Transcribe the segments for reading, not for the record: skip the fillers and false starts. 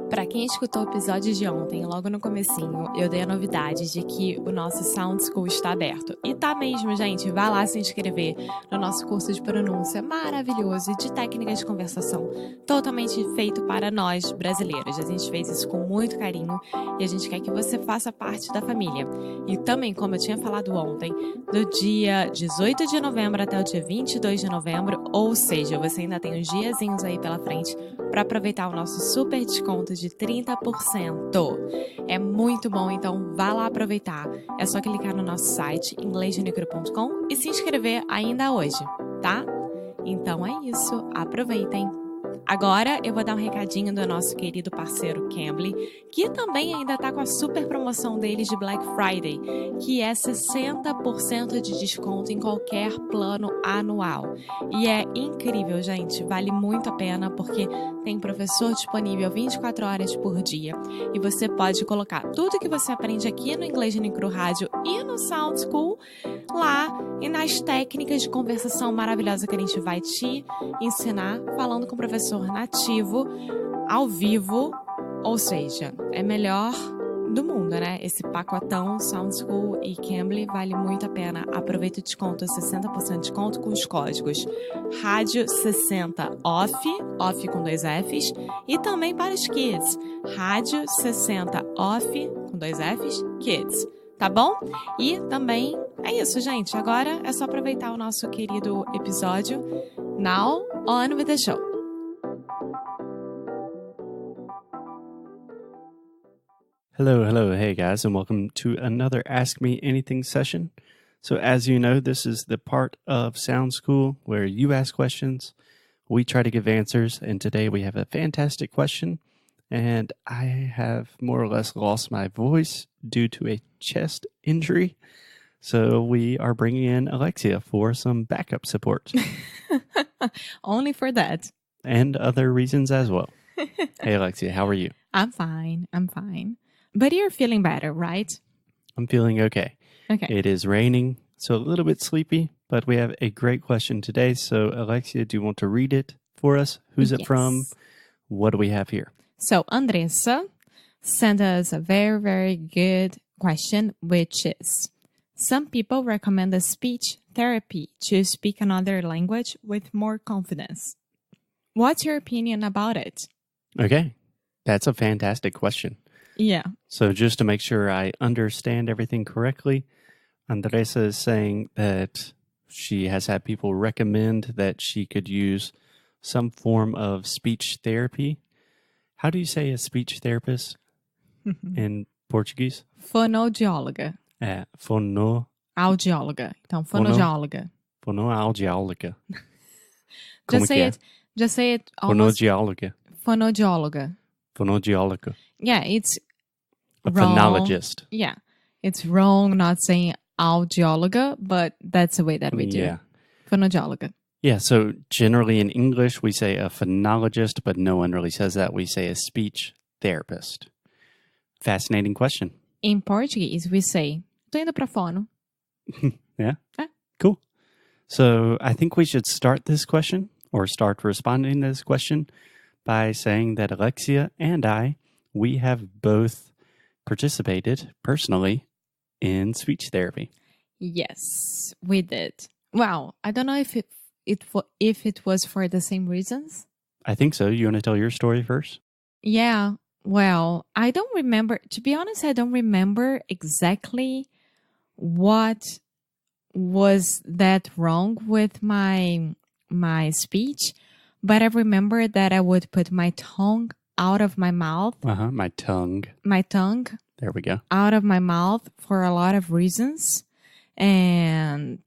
Para quem escutou o episódio de ontem, logo no comecinho, eu dei a novidade de que o nosso SoundSchool está aberto. E tá mesmo, gente. Vai lá se inscrever no nosso curso de pronúncia maravilhoso e de técnicas de conversação, totalmente feito para nós, brasileiros. A gente fez isso com muito carinho e a gente quer que você faça parte da família. E também, como eu tinha falado ontem, do dia 18 de novembro até o dia 22 de novembro, ou seja, você ainda tem uns diazinhos aí pela frente para aproveitar o nosso super desconto de 30%. É muito bom, então vá lá aproveitar. É só clicar no nosso site, inglês.com, e se inscrever ainda hoje, tá? Então é isso, aproveitem! Agora eu vou dar um recadinho do nosso querido parceiro Cambly, que também ainda está com a super promoção deles de Black Friday, que é 60% de desconto em qualquer plano anual. E é incrível, gente, vale muito a pena porque tem professor disponível 24 horas por dia e você pode colocar tudo que você aprende aqui no Inglês no Rádio e no SoundSchool lá e nas técnicas de conversação maravilhosa que a gente vai te ensinar falando com o professor nativo, ao vivo, ou seja, é melhor do mundo, né? Esse pacotão SoundSchool e Cambly vale muito a pena. Aproveita o desconto, 60% de desconto com os códigos Rádio 60 OFF com 2 Fs, e também para os Kids, Rádio 60 OFF com 2 Fs, Kids. Tá bom? E também é isso, gente. Agora é só aproveitar o nosso querido episódio. Now, on with the show. Hello, hey guys, and welcome to another Ask Me Anything session. So as you know, this is the part of SoundSchool where you ask questions, we try to give answers, and today we have a fantastic question, and I have more or less lost my voice due to a chest injury, so we are bringing in Alexia for some backup support. Only for that. And other reasons as well. Hey Alexia, how are you? I'm fine. But you're feeling better, right? I'm feeling okay. Okay. It is raining, so a little bit sleepy, but we have a great question today. So, Alexia, do you want to read it for us? Who's it from? What do we have here? So, Andressa sent us a very, very good question, which is, some people recommend a speech therapy to speak another language with more confidence. What's your opinion about it? Okay, that's a fantastic question. Yeah. So just to make sure I understand everything correctly, Andressa is saying that she has had people recommend that she could use some form of speech therapy. How do you say a speech therapist in Portuguese? Fonoaudióloga. Audióloga. Então, fonoaudióloga. Fonoaudióloga. Just say it almost. Fonoaudióloga. Fonoaudióloga. Yeah, it's a wrong. Phonologist. Yeah, it's wrong not saying audióloga, but that's the way that we do it. Fonoaudióloga. Yeah, so generally in English we say a phonologist, but no one really says that. We say a speech therapist. Fascinating question. In Portuguese, we say, tô indo pra fono. Yeah? Cool. So I think we should start this question, or start responding to this question, by saying that Alexia and I, we have both participated personally in speech therapy. Yes, we did. Well, I don't know if it was for the same reasons. I think so. You want to tell your story first? Yeah. Well, I don't remember. To be honest, I don't remember exactly what was that wrong with my speech, but I remember that I would put my tongue out of my mouth. My tongue. There we go. Out of my mouth for a lot of reasons. And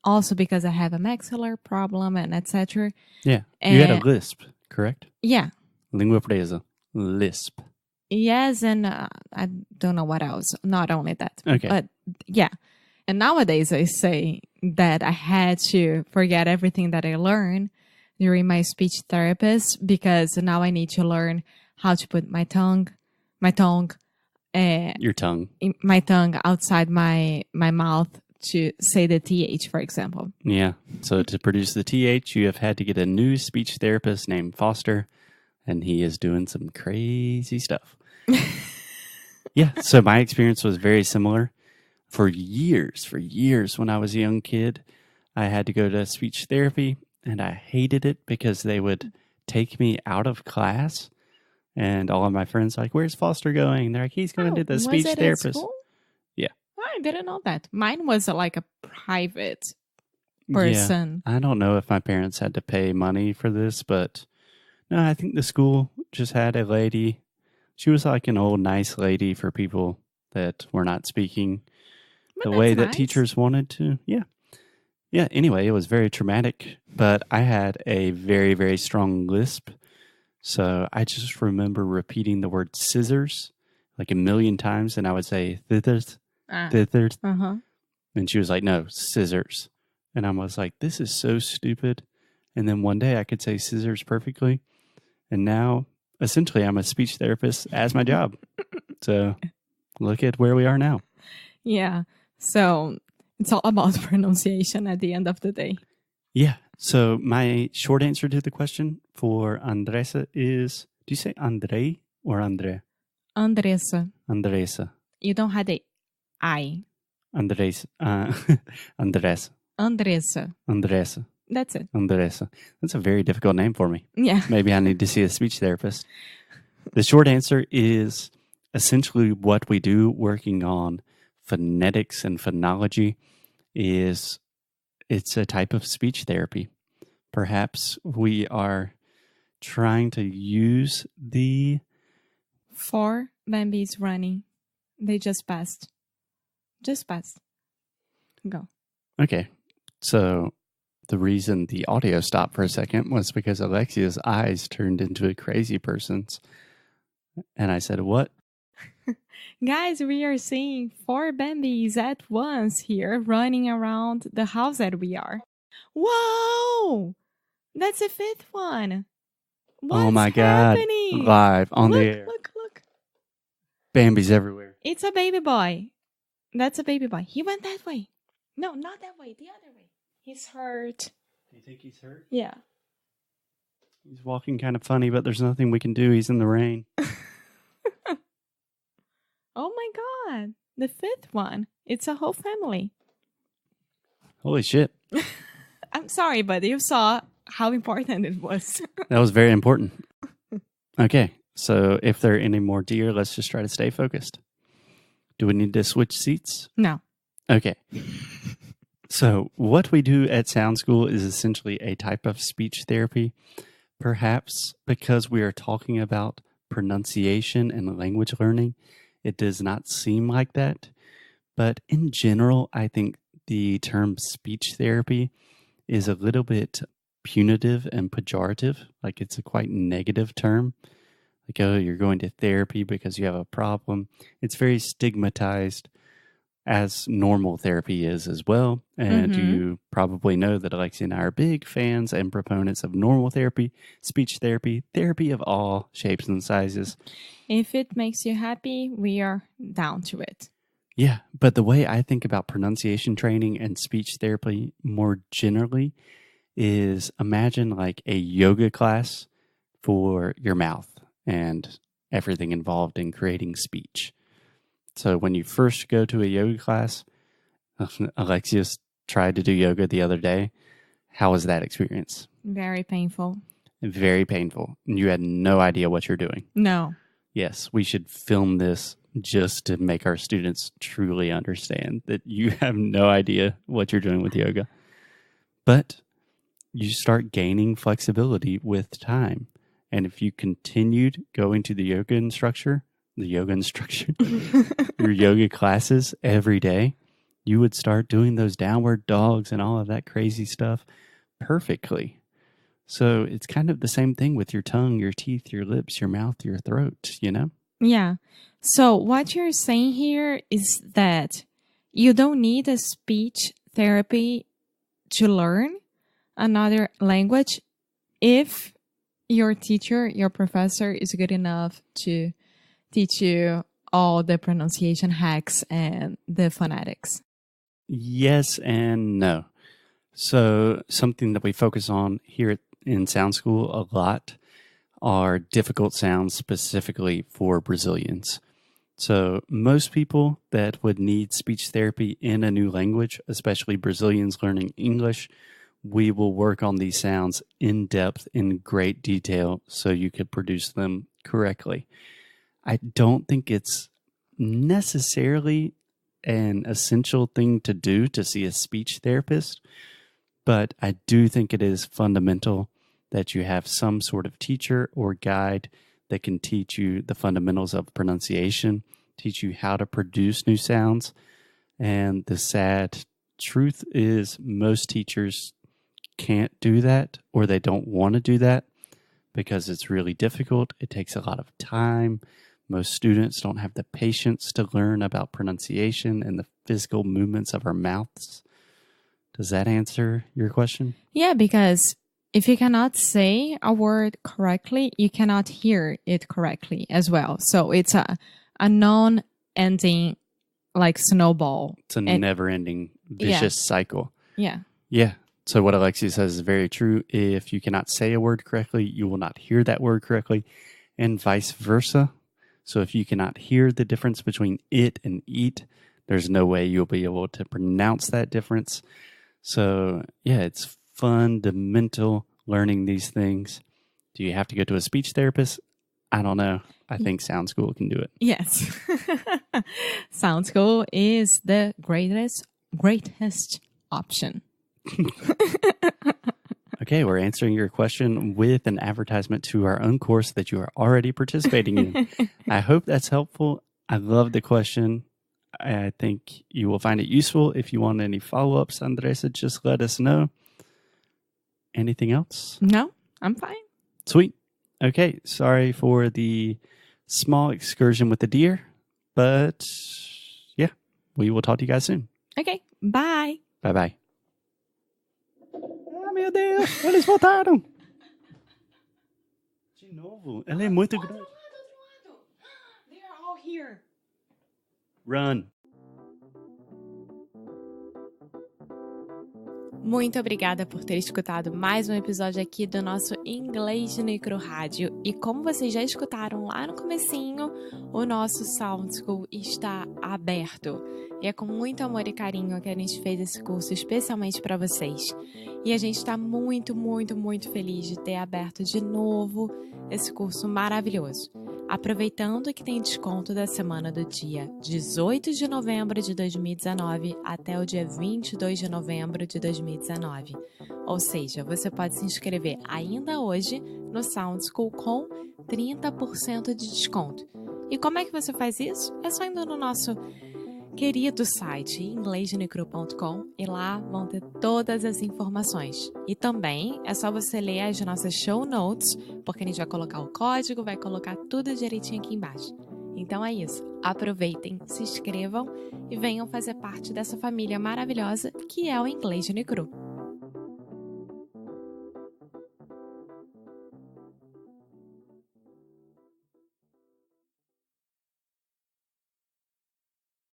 also because I have a maxillar problem and etc. Yeah. You had a lisp, correct? Yeah. Língua presa. Lisp. Yes, and I don't know what else. Not only that. Okay. But yeah. And nowadays I say that I had to forget everything that I learned during my speech therapist because now I need to learn how to put my tongue outside my mouth to say the TH, for example. Yeah. So to produce the TH, you have had to get a new speech therapist named Foster. and he is doing some crazy stuff. Yeah, so my experience was very similar. For years, when I was a young kid, I had to go to speech therapy, and I hated it because they would take me out of class, and all of my friends were like, "Where's Foster going?" They're like, "He's going to the speech therapist." At school? Yeah. I didn't know that. Mine was like a private person. Yeah, I don't know if my parents had to pay money for this, but no, I think the school just had a lady. She was like an old nice lady for people that were not speaking the way that teachers wanted to. Yeah. Anyway, it was very traumatic, but I had a very, very strong lisp. So I just remember repeating the word scissors like a million times, and I would say thithers. And she was like, "No, scissors." And I was like, "This is so stupid." And then one day I could say scissors perfectly. And now, essentially, I'm a speech therapist as my job. So look at where we are now. Yeah. So it's all about pronunciation at the end of the day. Yeah. So my short answer to the question for Andresa is, do you say Andrei or Andre? Andresa. Andresa. You don't have the I. Andresa. Andresa. Andresa. Andresa. That's it. Andresa. That's a very difficult name for me. Yeah. Maybe I need to see a speech therapist. The short answer is essentially what we do working on phonetics and phonology is it's a type of speech therapy. Perhaps we are trying to use the 4 Bambi's running. They just passed. Go. Okay. So the reason the audio stopped for a second was because Alexia's eyes turned into a crazy person's. And I said, "What?" Guys, we are seeing 4 Bambis at once here running around the house that we are. Whoa! That's the 5th one. What's oh my God. happening? Live on the air. Look. Bambi's everywhere. It's a baby boy. That's a baby boy. He went that way. No, not that way. The other way. He's hurt. Do you think he's hurt? Yeah. He's walking kind of funny, but there's nothing we can do. He's in the rain. Oh my God. The 5th one. It's a whole family. Holy shit. I'm sorry, but you saw how important it was. That was very important. Okay. So if there are any more deer, let's just try to stay focused. Do we need to switch seats? No. Okay. So what we do at Sound School is essentially a type of speech therapy, perhaps because we are talking about pronunciation and language learning. It does not seem like that. But in general, I think the term speech therapy is a little bit punitive and pejorative. Like it's a quite negative term. Like, oh, you're going to therapy because you have a problem. It's very stigmatized, as normal therapy is as well. And you probably know that Alexia and I are big fans and proponents of normal therapy, speech therapy, therapy of all shapes and sizes. If it makes you happy, we are down to it. Yeah, but the way I think about pronunciation training and speech therapy more generally is imagine like a yoga class for your mouth and everything involved in creating speech. So when you first go to a yoga class, Alexius tried to do yoga the other day. How was that experience? Very painful. Very painful. And you had no idea what you're doing. No. Yes, we should film this just to make our students truly understand that you have no idea what you're doing with yoga. But you start gaining flexibility with time. And if you continued going to your yoga instructor, your yoga classes every day, you would start doing those downward dogs and all of that crazy stuff perfectly. So it's kind of the same thing with your tongue, your teeth, your lips, your mouth, your throat, you know? Yeah. So what you're saying here is that you don't need a speech therapy to learn another language if your teacher, your professor is good enough to teach you all the pronunciation hacks and the phonetics. Yes and no. So something that we focus on here in Sound School a lot are difficult sounds specifically for Brazilians. So most people that would need speech therapy in a new language, especially Brazilians learning English, we will work on these sounds in depth in great detail so you could produce them correctly. I don't think it's necessarily an essential thing to do to see a speech therapist, but I do think it is fundamental that you have some sort of teacher or guide that can teach you the fundamentals of pronunciation, teach you how to produce new sounds. And the sad truth is most teachers can't do that, or they don't want to do that because it's really difficult. It takes a lot of time. Most students don't have the patience to learn about pronunciation and the physical movements of our mouths. Does that answer your question? Yeah, because if you cannot say a word correctly, you cannot hear it correctly as well. So it's a non-ending, like, snowball. It's a never-ending vicious cycle. Yeah. Yeah. So what Alexia says is very true. If you cannot say a word correctly, you will not hear that word correctly, and vice versa. So if you cannot hear the difference between it and eat, there's no way you'll be able to pronounce that difference. So yeah, it's fundamental learning these things. Do you have to go to a speech therapist? I don't know. I think Sound School can do it. Yes. Sound School is the greatest option. Okay, we're answering your question with an advertisement to our own course that you are already participating in. I hope that's helpful. I love the question. I think you will find it useful. If you want any follow-ups, Andressa, just let us know. Anything else? No, I'm fine. Sweet. Okay, sorry for the small excursion with the deer, but yeah, we will talk to you guys soon. Okay, bye. Bye-bye. Ah, meu Deus, eles voltaram. De novo, ela é muito grande. They are all here. Run. Muito obrigada por ter escutado mais um episódio aqui do nosso Inglês no Micro Rádio. E como vocês já escutaram lá no comecinho, o nosso Sound School está aberto. E é com muito amor e carinho que a gente fez esse curso especialmente para vocês. E a gente está muito, muito, muito feliz de ter aberto de novo esse curso maravilhoso. Aproveitando que tem desconto da semana do dia 18 de novembro de 2019 até o dia 22 de novembro de 2019. Ou seja, você pode se inscrever ainda hoje no Sound School com 30% de desconto. E como é que você faz isso? É só indo no nosso querido site inglês.nbsp.com e lá vão ter todas as informações. E também é só você ler as nossas show notes, porque a gente vai colocar o código, vai colocar tudo direitinho aqui embaixo. Então é isso. Aproveitem, se inscrevam e venham fazer parte dessa família maravilhosa que é o Inglês no Micro.